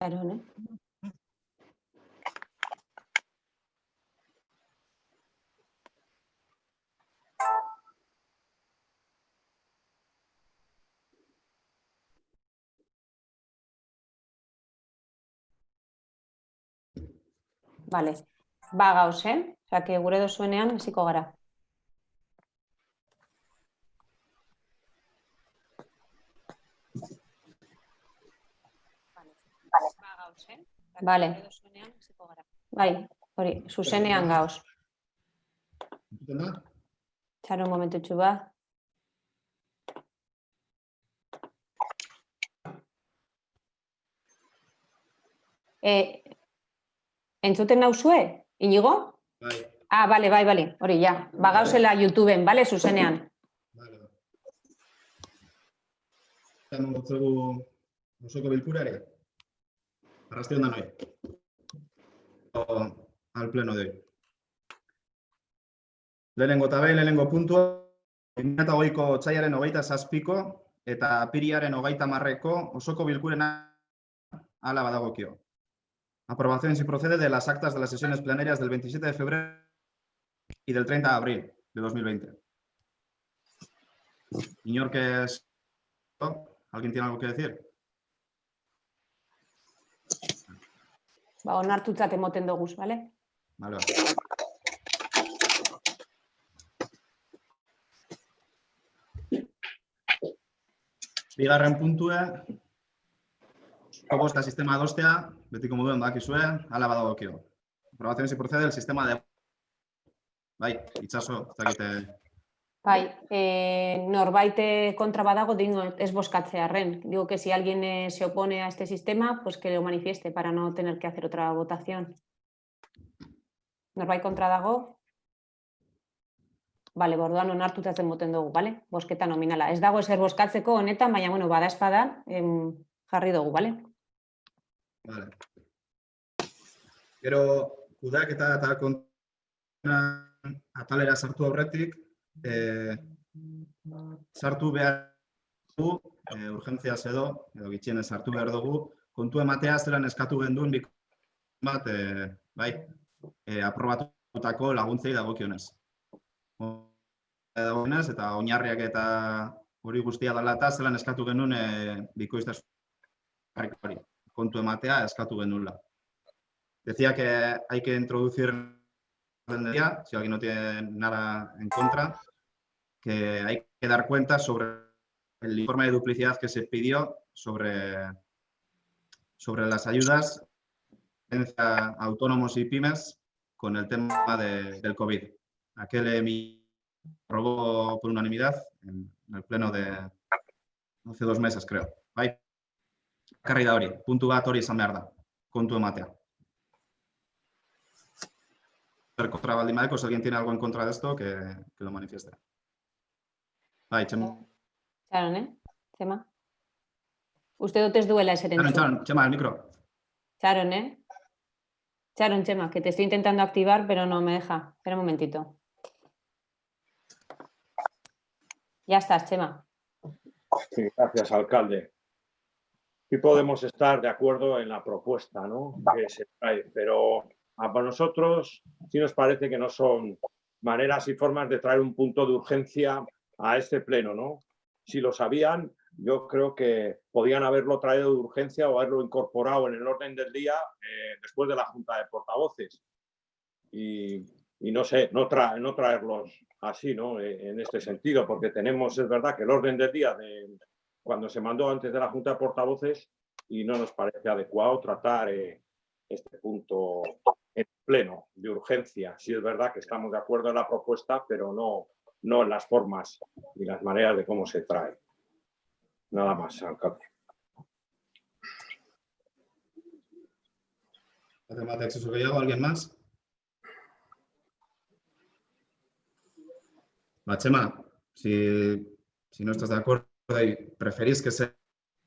Claro, ¿no? Vale, ba gauz, Osea, que gure dozuenean hasiko gara. Ba gauz, Vale. Bai, hori, zuzenean gauz. Txaro un momentutxu ba. Entzuten nauzue, Inigo? Bai. Ah, bale, hori, ja. Ba gauzela YouTubeen, bale, zuzenean. Bale. Zaten gotzugu osoko bilkurare. Arrasti honda noi. Al pleno de hoy. Lehenengo puntua, 2008ko otsailaren 27ko eta apirilaren 30ko osoko bilkurena hala badagokio. Aprobación si procede de las actas de las sesiones plenarias del 27 de febrero y del 30 de abril de 2020. Iñor, ¿qué es? ¿Alguien tiene algo que decir? Ba, onartutzat emoten doguz, bale? Vale. Bigarren puntua, bosta sistema adostea, betiko moduen badakizue, hala badagokio. Aprobación si procede del sistema de... Bai, itxaso, ez dakite... Bai, norbait kontra badago, digo, ez bozkatzearren. Digo que si alguien se opone a este sistema, pues que lo manifieste para no tener que hacer otra votación. Norbait kontra dago? Bale, borduan onartuta zen moten dugu, bale? Bosketa nominala. Ez dago ezer bozkatzeko honetan, baina, bueno, bada espadan jarri dugu, bale? Vale. Gero, kudeaketa eta atalera sartu aurretik, sartu behar dugu, urgentziaz edo gitxienez sartu behar dugu, kontu ematea zelan eskatu genduen bat, bai, aprobatutako laguntzei dagokionez. Dagoenez, eta oinarriak eta hori guztia dela eta zelan eskatu genuen bikoiztasun hori, kontu ematea eskatu genuela. Decía que hay que introducir si alguien no tiene nada en contra, que hay que dar cuenta sobre el informe de duplicidad que se pidió sobre las ayudas a autónomos y pymes con el tema del COVID. Aquel aprobó por unanimidad en el pleno de hace 2 meses, creo. Bai, karri da hori, puntu bat hori izan behar da, kontu ematea. Contra Valdimaeco, si alguien tiene algo en contra de esto, que lo manifieste. Bai, Txema. Txaron, Txema? Uste dut ez duela eser entzun. Txaron, Txema, el micro. Txaron, Txaron, Txema, que te estoy intentando activar, pero no me deja. Espera un momentito. Ya estás, Txema. Sí, gracias, alcalde. Sí podemos estar de acuerdo en la propuesta, ¿no?, que se trae, pero para nosotros sí nos parece que no son maneras y formas de traer un punto de urgencia a este pleno, ¿no? Si lo sabían, yo creo que podían haberlo traído de urgencia o haberlo incorporado en el orden del día después de la Junta de Portavoces. Y no sé, no traerlos así, ¿no?, en este sentido, porque tenemos, es verdad, que el orden del día cuando se mandó antes de la Junta de Portavoces y no nos parece adecuado tratar este punto en pleno de urgencia. Sí es verdad que estamos de acuerdo en la propuesta, pero no en las formas y las maneras de cómo se trae. Nada más, alcalde. ¿Alguien más? Chema, si no estás de acuerdo y preferís que se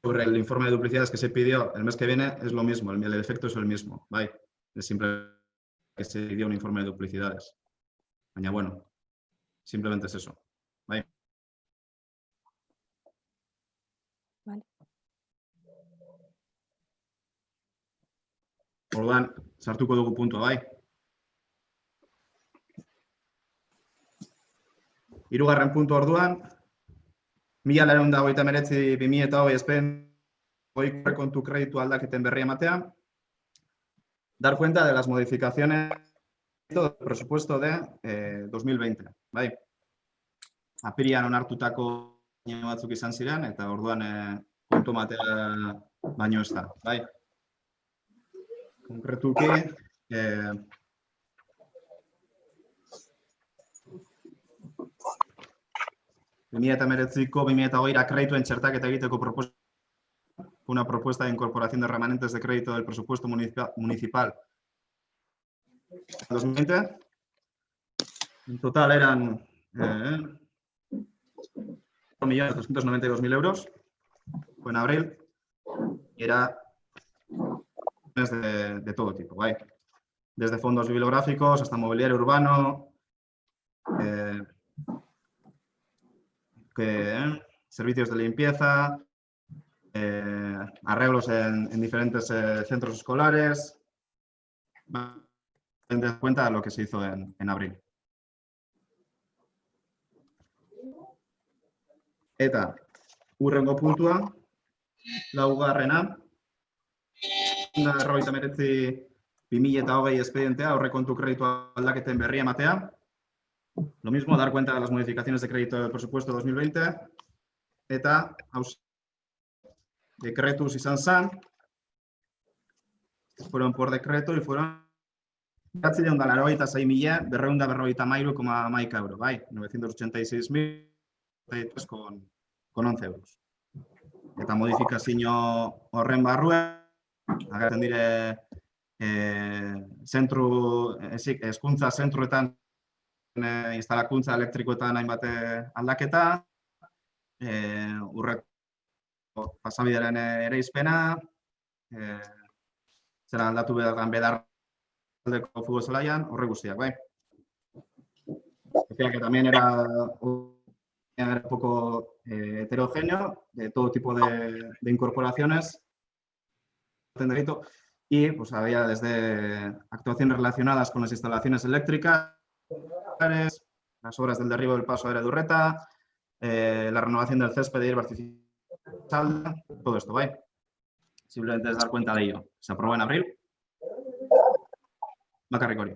sobre el informe de duplicidades que se pidió el mes que viene, es lo mismo, el efecto es el mismo. ¿Vale? Es simplemente que se pidió un informe de duplicidades. Baina, bueno, simplemente es eso. ¿Vale? Vale. Orduan, sartuko dugu puntua, bai. Hirugarren puntu orduan, 1989-2020 espen goiko kontu kreditu aldaketen berri ematea. Dar cuenta de las modificaciones del presupuesto de 2020, bai. Apirian onartutako batzuk izan ziren, eta orduan kontu ematea baino ez da, bai. Konkretuki, 2019-2020 kredituen txertaketa egiteko una propuesta de incorporación de remanentes de crédito del presupuesto municipal 2020. En total eran 1.392.000 euros. Fue en abril y era de todo tipo, ¿vale? Desde fondos bibliográficos hasta mobiliario urbano, servicios de limpieza, arreglos en diferentes centros escolares. Ten cuenta de lo que se hizo en abril. Eta, hurrengo puntua, laugarrena, 2020 expedientea, aurrekontu kreditu aldaketen berri ematea. Lo mismo, dar cuenta de las modificaciones de crédito del presupuesto 2020. Eta, decretus izan zen, fueron por decreto y fueron 996.253,11 euros, bai, 986.000 con 11 euros. Eta modifikazio horren barruen, agertzen dire hezkuntza zentruetan instalakuntza elektrikoetan hainbat aldaketa, urreko pasabidearen ereizpena, zera aldatu bedarreko fútbol zelaian, horre guztiak, bai. Decía que también era un poco heterogéneo, de todo tipo de incorporaciones y pues había desde actuaciones relacionadas con las instalaciones eléctricas, las obras del derribo del paso aéreo de Urreta, la renovación del césped de hierba artificial, todo esto, ¿vale? Simplemente es dar cuenta de ello. Se aprobó en abril. Bakarrik hori.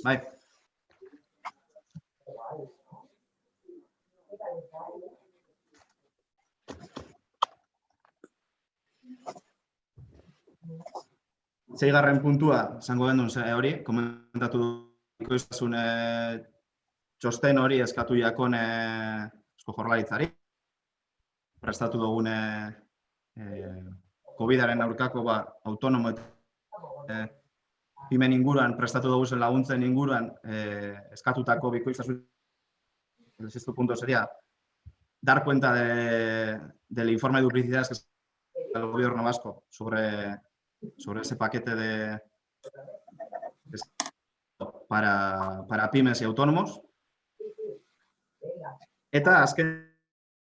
Bai. Seigarren puntua, esango genuen hori, komentatu ikusten txosten hori eskatu jakon Eusko Jaurlaritzari. Prestatu dugun COVID-aren aurkako autonomo eta pymen inguruan, prestatu dugu laguntzen inguruan eskatutako bikoiztasun. El sexto punto sería dar cuenta del informe de duplicidades que es el gobierno vasco sobre ese paquete para pymes y autónomos. Eta azken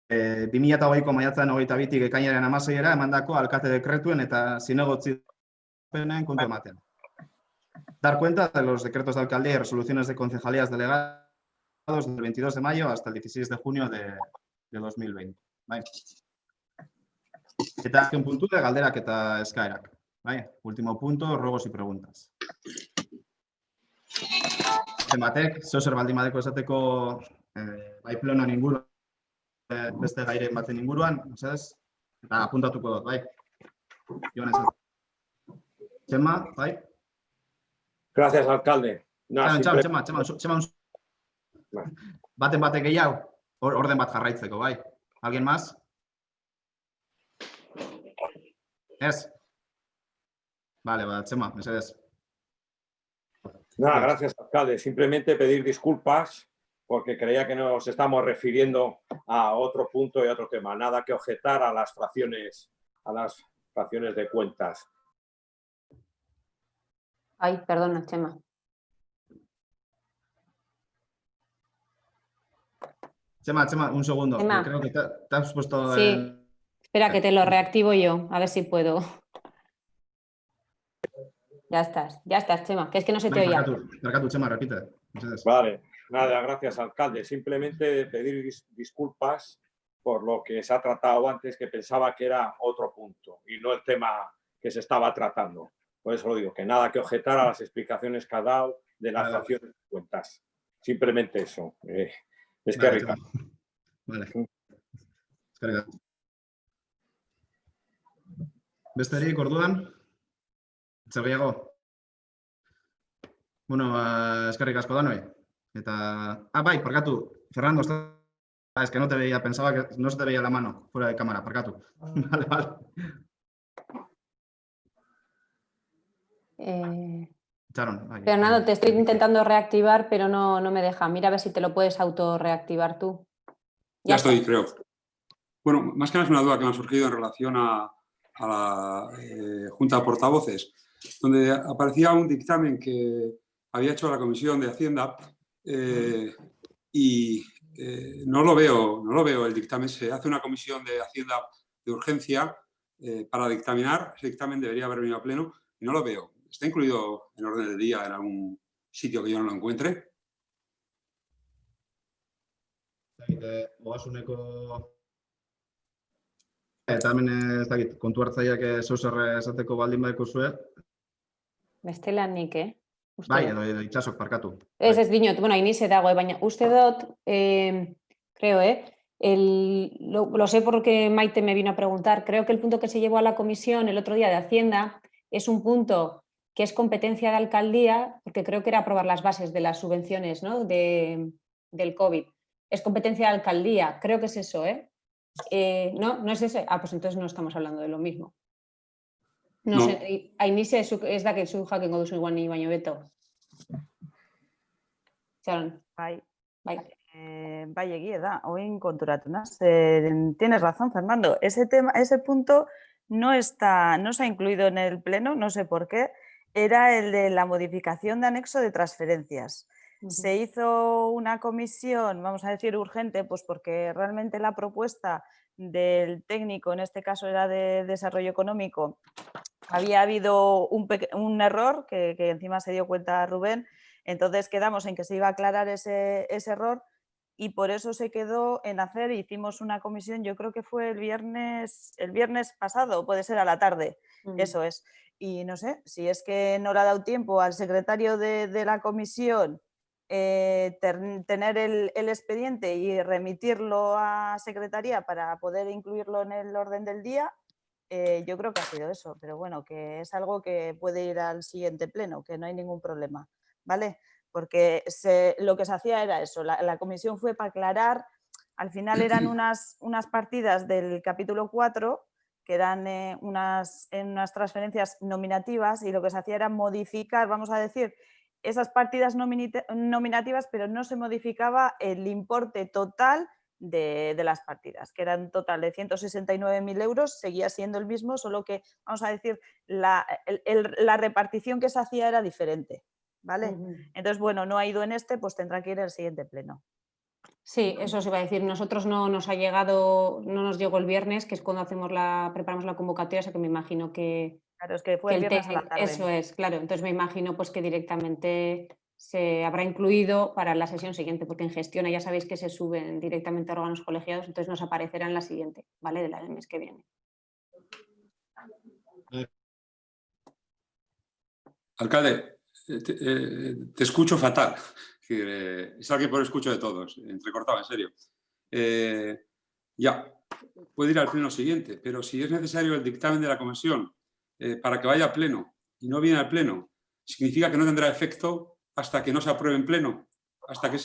2020ko maiatzaren 22tik ekainaren 16era emandako alkate dekretuen eta zinegotzipenen kontu ematen. Dar cuenta de los decretos de alcaldía y resoluciones de concejalías delegados del 22 de mayo hasta el 16 de junio de 2020. Bai. Eta azken puntu de galderak eta eskaerak. Bai. Último punto, ruegos y preguntas. Zenbatek, zer baldin badeko esateko bai plenan inguruan, beste gairen baten inguruan, mesedez, eta apuntatuko dut, bai. Joan esan. Txema, bai. Gracias, alcalde. Txema. Baten batek gehiago, orden bat jarraitzeko, bai. ¿Alguien más? ¿Es? Vale, Txema, mesedez. Nada, gracias, alcalde. Simplemente pedir disculpas porque creía que nos estamos refiriendo a otro punto y a otro tema. Nada que objetar a las fracciones de cuentas. Ay, perdona, Chema. Chema, un segundo. Chema. Creo que te has puesto... Sí, espera que te lo reactivo yo, a ver si puedo. Ya estás, Chema, que es que no se te oía. Barkatu, Chema, repite. Vale, nada, gracias, alcalde. Simplemente pedir disculpas por lo que se ha tratado antes, que pensaba que era otro punto y no el tema que se estaba tratando. Por eso lo digo, que nada que objetar a las explicaciones que ha dado de las acciones de cuentas. Simplemente eso. Es que rica. Vale. Besterik, orduan? Zer gehiago? Bueno, eskerrik asko danoi. Bai, parkatu. Fernando, es que no te veía, pensaba que no se te veía la mano fuera de cámara, parkatu. Vale. Fernando, te estoy intentando reactivar, pero no me deja. Mira a ver si te lo puedes autorreactivar tú. Ya estoy, creo. Bueno, más que nada es una duda que me ha surgido en relación a la Junta de Portavoces, donde aparecía un dictamen que había hecho la Comisión de Hacienda y no lo veo el dictamen. Se hace una Comisión de Hacienda de urgencia para dictaminar. Ese dictamen debería haber venido a pleno y no lo veo. ¿Está incluido en orden del día en algún sitio que yo no lo encuentre? Ogasuneko eta hemen ez dakit, kontu hartzaileak zeuzer esateko baldin badeko zue. Bestelanik, Bai, edo Itsasok, parkatu. Ez dinot, bueno, Inise dago, baina uste dut, creo, lo sé porque Maite me vino a preguntar, creo que el punto que se llevó a la comisión el otro día de Hacienda es un punto que es competencia de alcaldía, porque creo que era aprobar las bases de las subvenciones, ¿no? del COVID. Es competencia de alcaldía, creo que es eso, ¿no es ese? Pues entonces no estamos hablando de lo mismo. No. Ainise ez dakit zu jakingo duzu igual ni baino beto. Sharon. Bai, egia da, oin konturatu naz. Tienes razón, Fernando. Ese punto no se ha incluido en el pleno, no sé por qué. Era el de la modificación de anexo de transferencias. Se hizo una comisión, vamos a decir, urgente, pues porque realmente la propuesta del técnico, en este caso era de desarrollo económico, había habido un error que encima se dio cuenta Rubén. Entonces quedamos en que se iba a aclarar ese error y por eso se quedó en hacer, hicimos una comisión, yo creo que fue el viernes pasado, puede ser a la tarde, eso es. Y no sé, si es que no le ha dado tiempo al secretario de la comisión tener el expediente y remitirlo a secretaría para poder incluirlo en el orden del día, yo creo que ha sido eso, pero bueno, que es algo que puede ir al siguiente pleno, que no hay ningún problema. ¿Vale? Porque lo que se hacía era eso, la comisión fue para aclarar, al final eran unas partidas del capítulo 4 que eran unas transferencias nominativas y lo que se hacía era modificar, vamos a decir, esas partidas nominativas, pero no se modificaba el importe total de las partidas, que eran un total de 169.000 euros, seguía siendo el mismo, solo que, vamos a decir, la repartición que se hacía era diferente. ¿Vale? Entonces, bueno, no ha ido en pues tendrá que ir al siguiente pleno. Sí, eso se iba a decir. Nosotros no nos llegó el viernes, que es cuando preparamos la convocatoria, o sea que me imagino que... Claro, es que fue el viernes a la tarde. Eso es, claro. Entonces me imagino pues que directamente se habrá incluido para la sesión siguiente, porque en gestión ya sabéis que se suben directamente a órganos colegiados, entonces nos aparecerá en la siguiente, ¿vale? Del mes que viene. Alcalde, te escucho fatal. Es alguien por escucho de todos, entrecortado, en serio. Ya, puede ir al pleno siguiente, pero si es necesario el dictamen de la comisión para que vaya a pleno y no viene al pleno, significa que no tendrá efecto hasta que no se apruebe en pleno, hasta que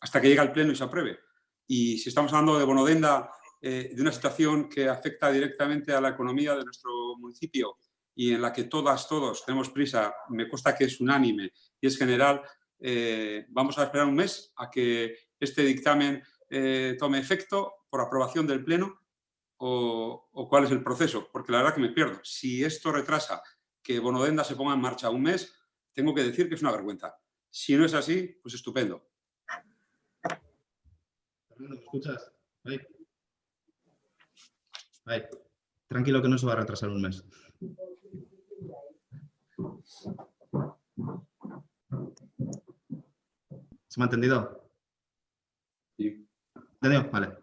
hasta que llegue al pleno y se apruebe. Y si estamos hablando de bonodenda, de una situación que afecta directamente a la economía de nuestro municipio y en la que todos tenemos prisa, me consta que es unánime y es general, vamos a esperar un mes a que este dictamen tome efecto por aprobación del Pleno o cuál es el proceso, porque la verdad que me pierdo. Si esto retrasa que bonodenda se ponga en marcha un mes, tengo que decir que es una vergüenza. Si no es así, pues estupendo. ¿Me escuchas? Bai. tranquilo que no se va a retrasar un mes. ¿Se me ha entendido? Sí. ¿Entendido? Vale.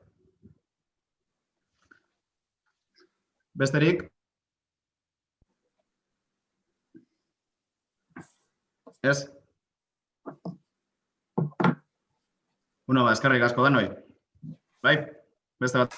Besterik? Ez? Bueno, eskerrik asko denoi. Bai, beste bat.